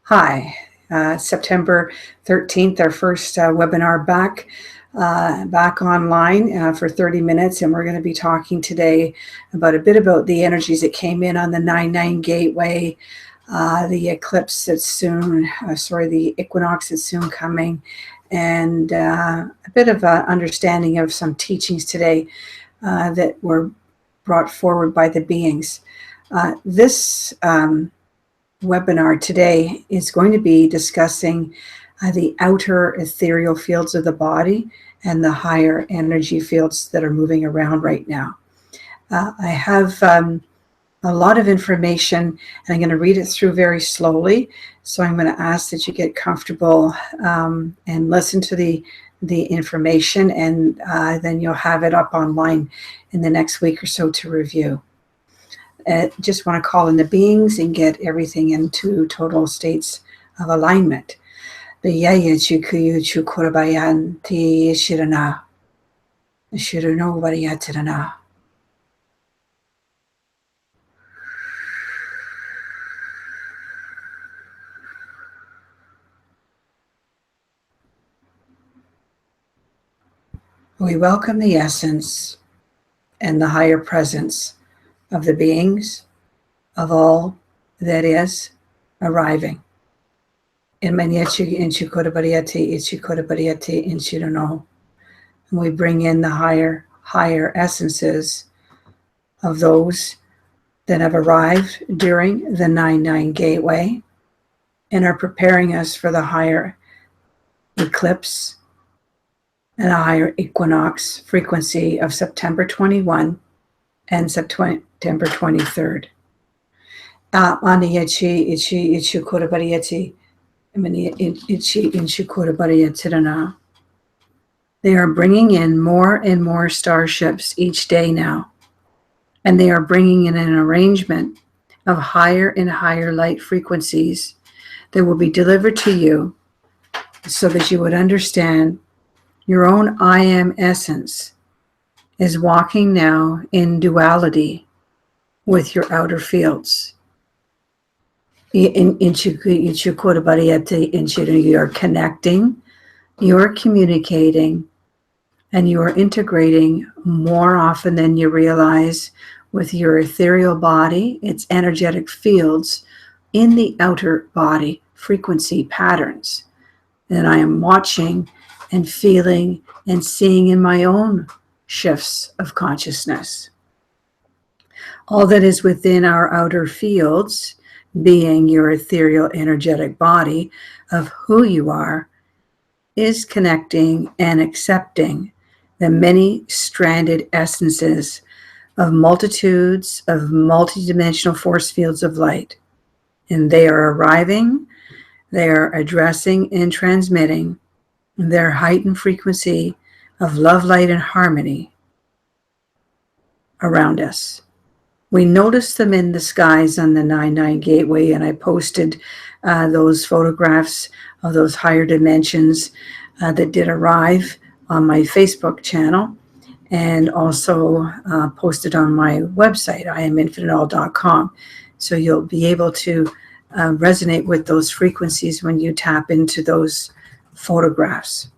Hi, September 13th, our first webinar back online for 30 minutes, and we're going to be talking today about a bit about the energies that came in on the 9/9 gateway, the eclipse that's soon, the equinox that's soon coming, and a bit of an understanding of some teachings today that were brought forward by the beings. This webinar today is going to be discussing the outer ethereal fields of the body and the higher energy fields that are moving around right now. I have a lot of information, and I'm going to read it through very slowly. So I'm going to ask that you get comfortable and listen to the information, and then you'll have it up online in the next week or so to review. Just want to call in the beings and get everything into total states of alignment. We welcome the essence and the higher presence of the beings of all that is arriving. And we bring in the higher essences of those that have arrived during the 9/9 gateway and are preparing us for the higher eclipse and a higher equinox frequency of September 21 and September 23rd. They are bringing in more and more starships each day now, and they are bringing in an arrangement of higher and higher light frequencies that will be delivered to you so that you would understand your own I am essence is walking now in duality with your outer fields. You are connecting, you are communicating, and you are integrating more often than you realize with your ethereal body, its energetic fields in the outer body frequency patterns that I am watching and feeling and seeing in my own shifts of consciousness. All that is within our outer fields, being your ethereal energetic body of who you are, is connecting and accepting the many stranded essences of multitudes of multidimensional force fields of light. And they are arriving, they are addressing and transmitting their heightened frequency of love, light, and harmony around us. We noticed them in the skies on the 9/9 gateway, and I posted those photographs of those higher dimensions that did arrive on my Facebook channel, and also posted on my website, iaminfiniteall.com. So you'll be able to resonate with those frequencies when you tap into those photographs.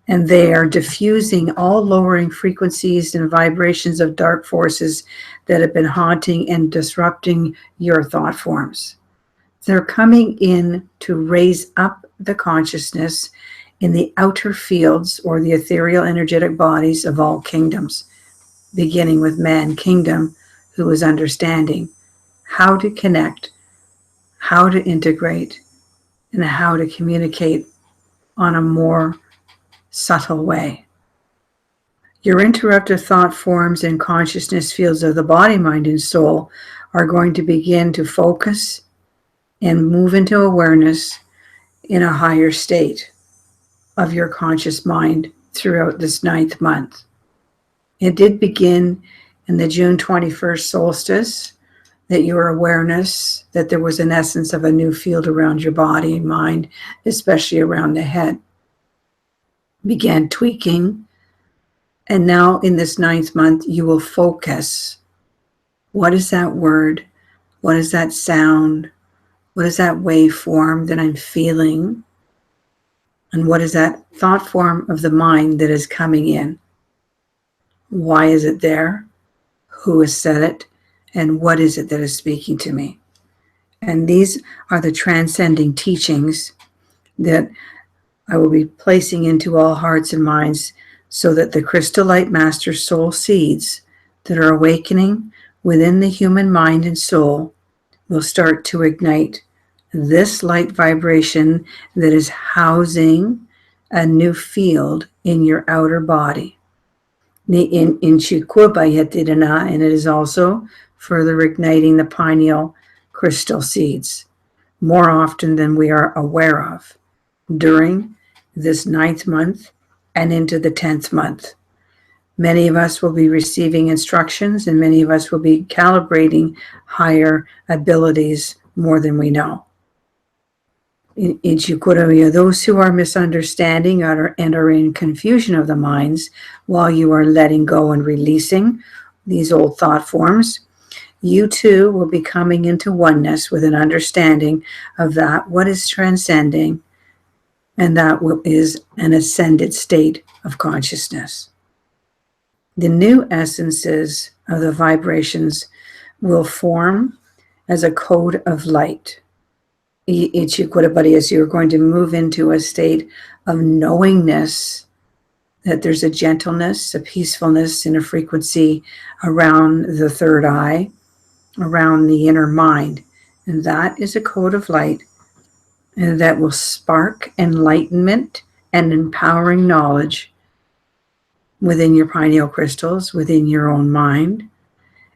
And they are diffusing all lowering frequencies and vibrations of dark forces that have been haunting and disrupting your thought forms. They're coming in to raise up the consciousness in the outer fields or the ethereal energetic bodies of all kingdoms, beginning with man kingdom, who is understanding how to connect, how to integrate, and how to communicate on a more subtle way. Your interrupted thought forms and consciousness fields of the body, mind, and soul are going to begin to focus and move into awareness in a higher state of your conscious mind throughout this 9th month. It did begin in the June 21st solstice, that your awareness that there was an essence of a new field around your body and mind, especially around the head, began tweaking. And now in this 9th month, you will focus. What is that word? What is that sound? What is that waveform that I'm feeling? And what is that thought form of the mind that is coming in? Why is it there? Who has said it? And what is it that is speaking to me? And these are the transcending teachings that I will be placing into all hearts and minds so that the crystal light master soul seeds that are awakening within the human mind and soul will start to ignite this light vibration that is housing a new field in your outer body. And it is also further igniting the pineal crystal seeds more often than we are aware of during this 9th month and into the 10th month. Many of us will be receiving instructions, and many of us will be calibrating higher abilities more than we know. In Chikuravia, those who are misunderstanding and are in confusion of the minds while you are letting go and releasing these old thought forms, you too will be coming into oneness with an understanding of that what is transcending, and that is an ascended state of consciousness. The new essences of the vibrations will form as a code of light. As you're going to move into a state of knowingness that there's a gentleness, a peacefulness, and a frequency around the third eye, around the inner mind. And that is a code of light that will spark enlightenment and empowering knowledge within your pineal crystals, within your own mind.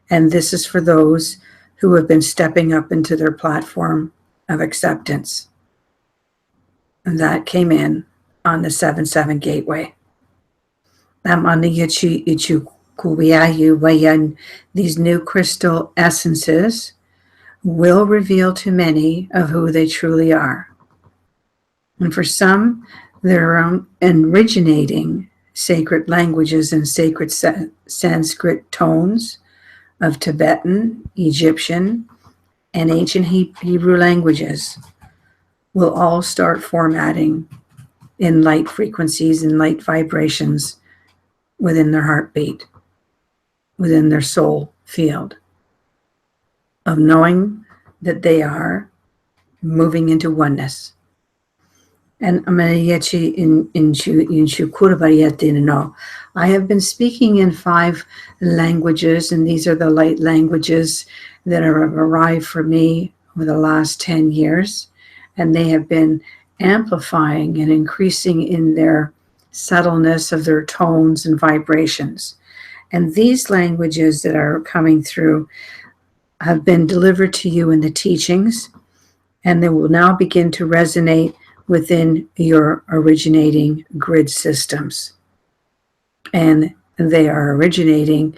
And this is for those who have been stepping up into their platform of acceptance. And that came in on the 7-7 gateway. These new crystal essences will reveal to many of who they truly are. And for some, they're originating sacred languages and sacred Sanskrit tones of Tibetan, Egyptian, and ancient Hebrew languages will all start formatting in light frequencies and light vibrations within their heartbeat, within their soul field of knowing that they are moving into oneness. And I have been speaking in 5 languages, and these are the light languages that have arrived for me over the last 10 years, and they have been amplifying and increasing in their subtleness of their tones and vibrations. And these languages that are coming through have been delivered to you in the teachings, and they will now begin to resonate within your originating grid systems. And they are originating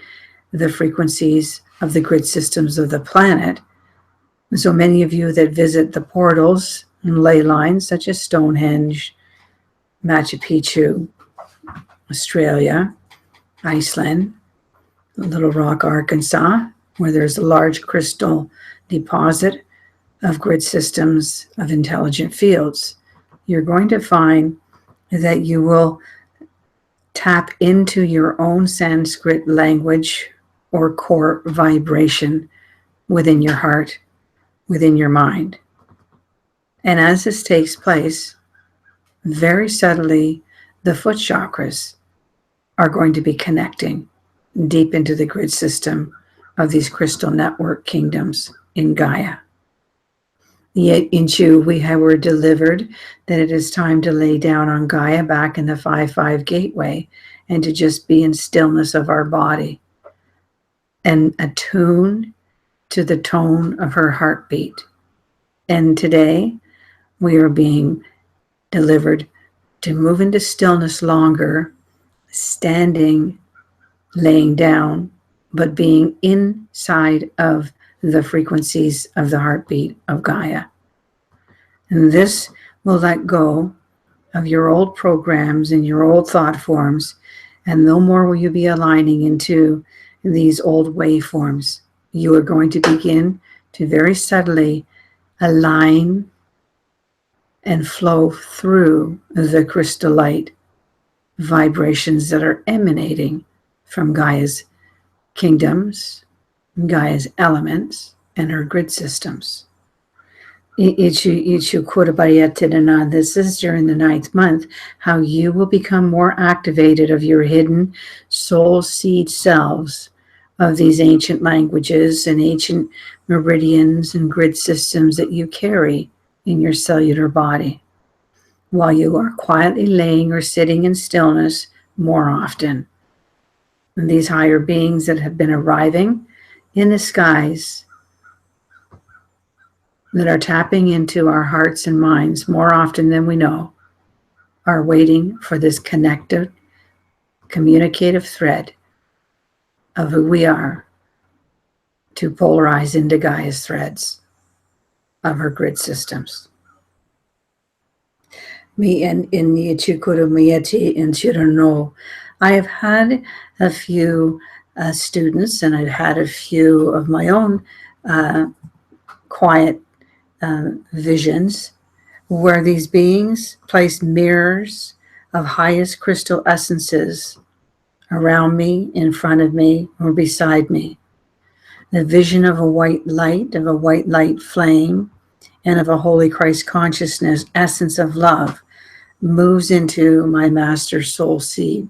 the frequencies of the grid systems of the planet. So many of you that visit the portals and ley lines such as Stonehenge, Machu Picchu, Australia, Iceland, Little Rock, Arkansas, where there's a large crystal deposit of grid systems of intelligent fields, you're going to find that you will tap into your own Sanskrit language or core vibration within your heart, within your mind. And as this takes place, very subtly, the foot chakras are going to be connecting deep into the grid system of these crystal network kingdoms in Gaia. Yet in Chu, we were delivered that it is time to lay down on Gaia back in the 5-5 gateway and to just be in stillness of our body and attune to the tone of her heartbeat. And today we are being delivered to move into stillness longer, standing, laying down, but being inside of the frequencies of the heartbeat of Gaia. And this will let go of your old programs and your old thought forms, and no more will you be aligning into these old waveforms. You are going to begin to very subtly align and flow through the crystallite vibrations that are emanating from Gaia's kingdoms, Gaia's elements, and her grid systems. This is during the ninth month, how you will become more activated of your hidden soul seed selves of these ancient languages and ancient meridians and grid systems that you carry in your cellular body, while you are quietly laying or sitting in stillness more often. And these higher beings that have been arriving in the skies, that are tapping into our hearts and minds more often than we know, are waiting for this connected, communicative thread of who we are to polarize into Gaia's threads of her grid systems. Me and in the Chikurumiyati and Chirano, I have had a few students, and I've had a few of my own quiet visions, where these beings place mirrors of highest crystal essences around me, in front of me, or beside me. The vision of a white light flame, and of a Holy Christ consciousness, essence of love, moves into my master soul seed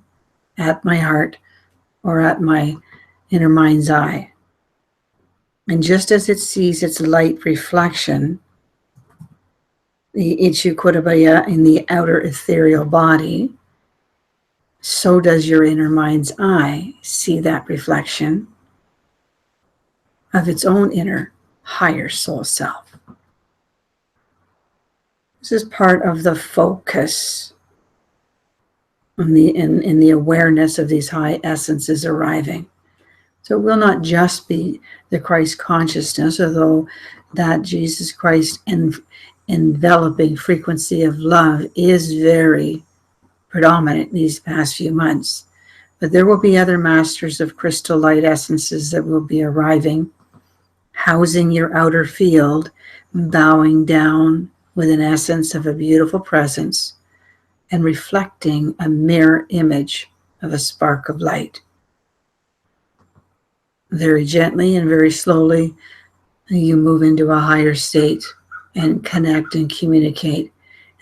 at my heart or at my inner mind's eye. And just as it sees its light reflection, the Ichukurabaya in the outer ethereal body, so does your inner mind's eye see that reflection of its own inner higher soul self. This is part of the focus in the awareness of these high essences arriving. So it will not just be the Christ consciousness, although that Jesus Christ enveloping frequency of love is very predominant these past few months. But there will be other masters of crystal light essences that will be arriving, housing your outer field, bowing down with an essence of a beautiful presence and reflecting a mirror image of a spark of light. Very gently and very slowly, you move into a higher state and connect and communicate.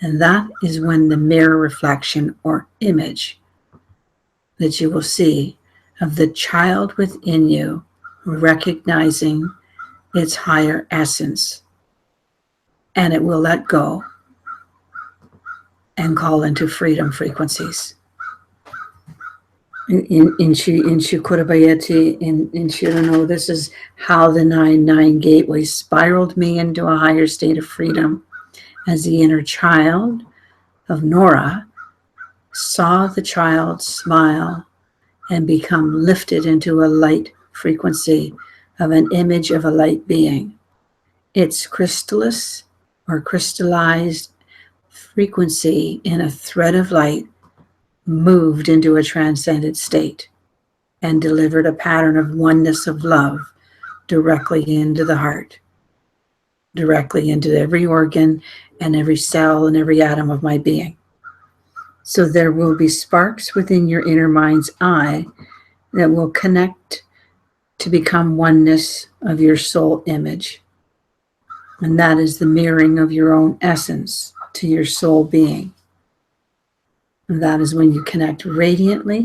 And that is when the mirror reflection or image that you will see of the child within you recognizing its higher essence. And it will let go and call into freedom frequencies. In Shukurabayati, in Shirano, this is how the 9-9 gateway spiraled me into a higher state of freedom as the inner child of Nora saw the child smile and become lifted into a light frequency of an image of a light being. Its crystallized frequency in a thread of light moved into a transcendent state and delivered a pattern of oneness of love directly into the heart, directly into every organ and every cell and every atom of my being. So there will be sparks within your inner mind's eye that will connect to become oneness of your soul image. And that is the mirroring of your own essence to your soul being. And that is when you connect radiantly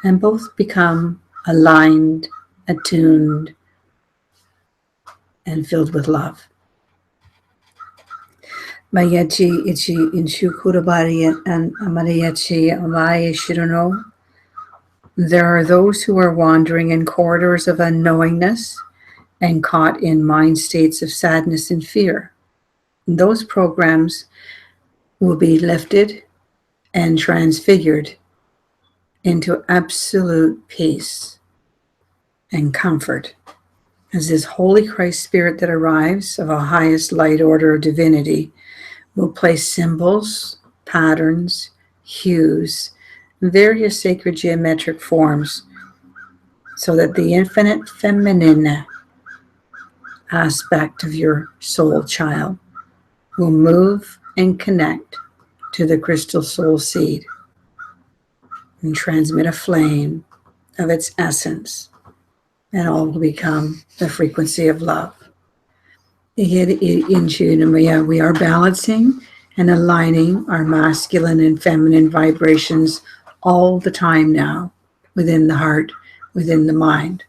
and both become aligned, attuned, and filled with love. Mayachi ichi inshukurabari and amariyachi amaya shirano. There are those who are wandering in corridors of unknowingness and caught in mind states of sadness and fear. And those programs will be lifted and transfigured into absolute peace and comfort as this Holy Christ Spirit that arrives of a highest light order of divinity will place symbols, patterns, hues, various sacred geometric forms so that the infinite feminine aspect of your soul child will move and connect to the crystal soul seed and transmit a flame of its essence, and all will become the frequency of love. We are balancing and aligning our masculine and feminine vibrations all the time now, within the heart, within the mind,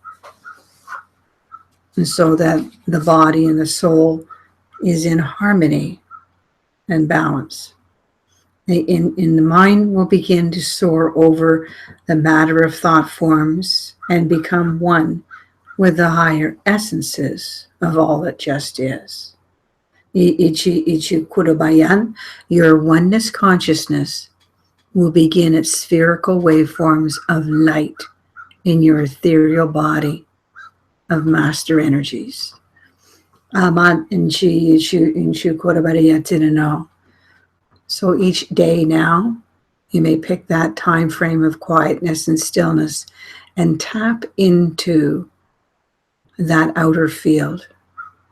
and so that the body and the soul is in harmony and balance. In the mind will begin to soar over the matter of thought forms and become one with the higher essences of all that just is. Kurabayan, your oneness consciousness will begin its spherical waveforms of light in your ethereal body of master energies. So each day now, you may pick that time frame of quietness and stillness and tap into that outer field,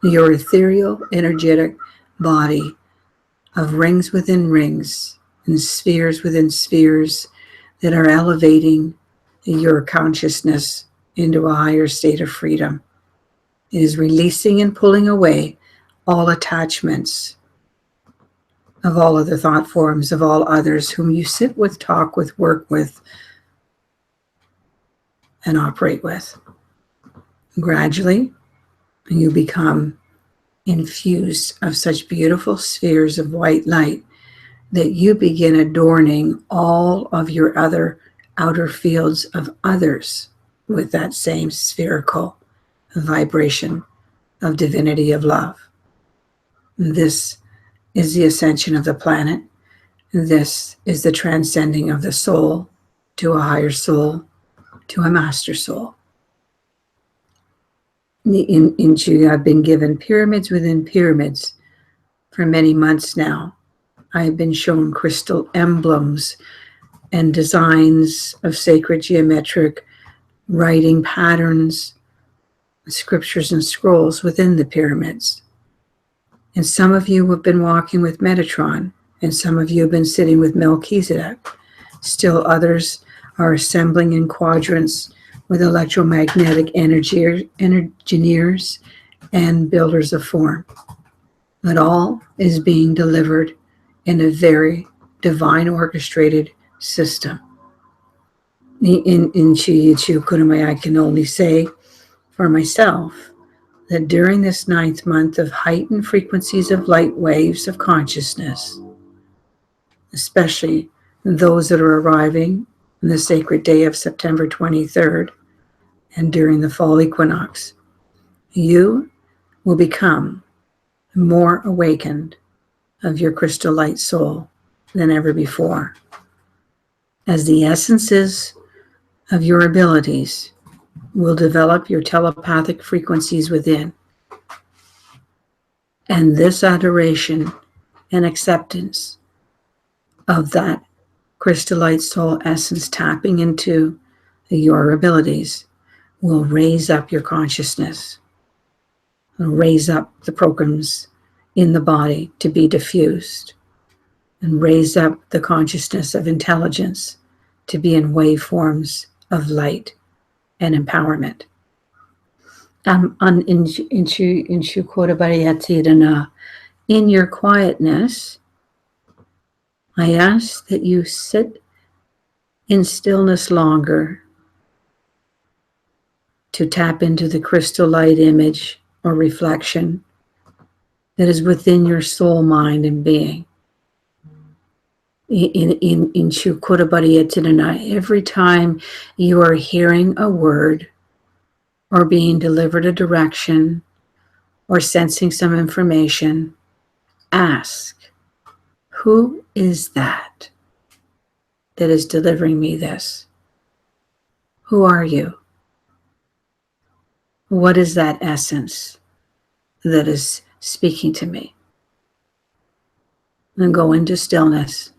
your ethereal, energetic body of rings within rings and spheres within spheres that are elevating your consciousness into a higher state of freedom. It is releasing and pulling away all attachments of all other thought forms, of all others whom you sit with, talk with, work with, and operate with. Gradually, you become infused of such beautiful spheres of white light that you begin adorning all of your other outer fields of others with that same spherical vibration of divinity of love. This is the ascension of the planet. This is the transcending of the soul to a higher soul, to a master soul. I've been given pyramids within pyramids for many months now. I've been shown crystal emblems and designs of sacred geometric writing patterns, scriptures and scrolls within the pyramids. And some of you have been walking with Metatron, and some of you have been sitting with Melchizedek. Still others are assembling in quadrants with electromagnetic engineers and builders of form. But all is being delivered in a very divine orchestrated system. In Chiyichu Kunamai, I can only say for myself that during this 9th month of heightened frequencies of light waves of consciousness, especially those that are arriving on the sacred day of September 23rd and during the fall equinox, you will become more awakened of your crystal light soul than ever before, as the essences of your abilities will develop your telepathic frequencies within. And this adoration and acceptance of that crystallite soul essence tapping into your abilities will raise up your consciousness, raise up the programs in the body to be diffused, and raise up the consciousness of intelligence to be in waveforms of light and empowerment. In your quietness, I ask that you sit in stillness longer to tap into the crystal light image or reflection that is within your soul, mind, and being. Every time you are hearing a word or being delivered a direction or sensing some information, ask, who is that is delivering me this? Who are you? What is that essence that is speaking to me? And go into stillness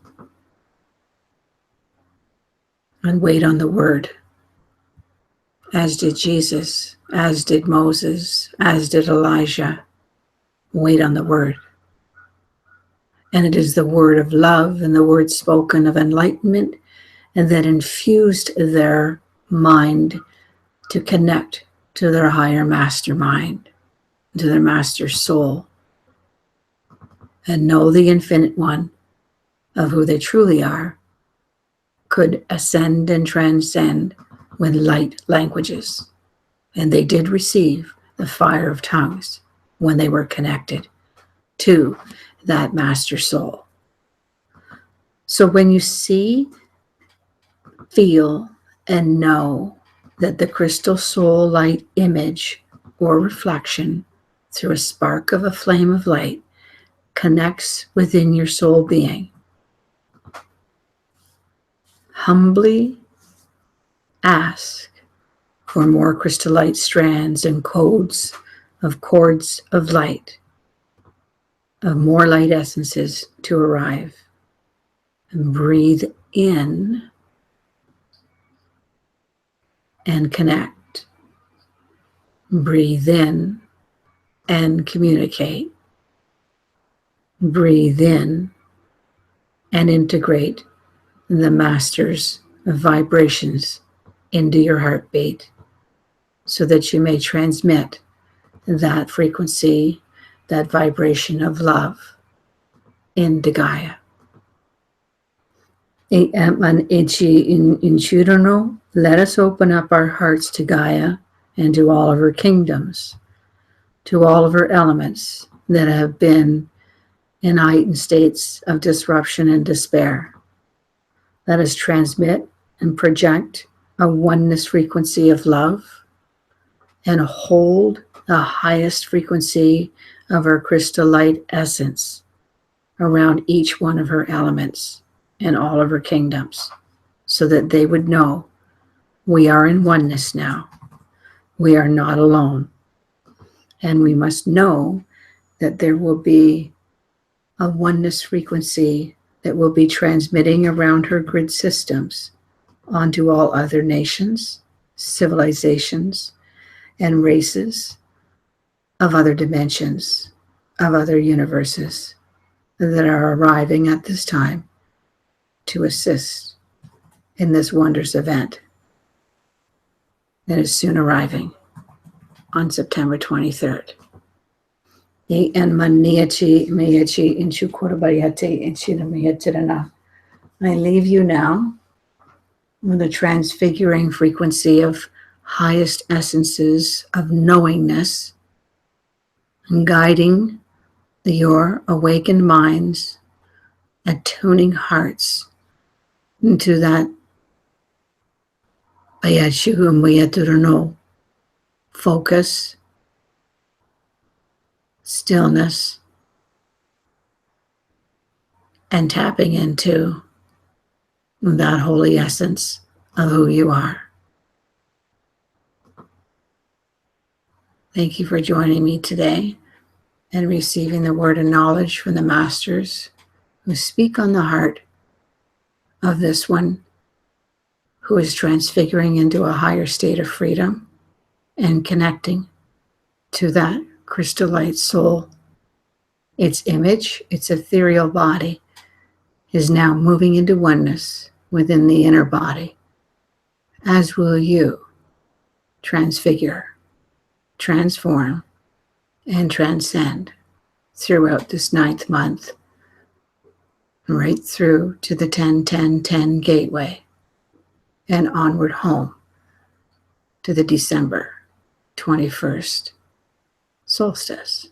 and wait on the word. as did Jesus, as did Moses, as did Elijah. Wait on the word. And it is the word of love and the word spoken of enlightenment, and that infused their mind to connect to their higher mastermind, to their master soul, and know the infinite one of who they truly are, could ascend and transcend with light languages. And they did receive the fire of tongues when they were connected to that master soul. So when you see, feel, and know that the crystal soul light image or reflection through a spark of a flame of light connects within your soul being, humbly ask for more crystallite strands and codes of cords of light, of more light essences to arrive. And breathe in and connect. Breathe in and communicate. Breathe in and integrate the masters of vibrations into your heartbeat so that you may transmit that frequency, that vibration of love into Gaia. Let us open up our hearts to Gaia and to all of her kingdoms, to all of her elements that have been in heightened states of disruption and despair. Let us transmit and project a oneness frequency of love and hold the highest frequency of her crystal light essence around each one of her elements and all of her kingdoms, so that they would know we are in oneness now. We are not alone. And we must know that there will be a oneness frequency that will be transmitting around her grid systems onto all other nations, civilizations, and races of other dimensions, of other universes that are arriving at this time to assist in this wondrous event that is soon arriving on September 23rd. I leave you now with a transfiguring frequency of highest essences of knowingness, and guiding your awakened minds, attuning hearts into that focus, stillness, and tapping into that holy essence of who you are. Thank you for joining me today and receiving the word of knowledge from the masters who speak on the heart of this one who is transfiguring into a higher state of freedom and connecting to that crystal light soul. Its image, its ethereal body, is now moving into oneness within the inner body, as will you transfigure, transform, and transcend throughout this 9th month, right through to the 10-10-10 gateway and onward home to the December 21st solstice.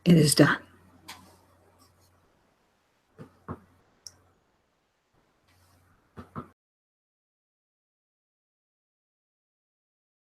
It is done.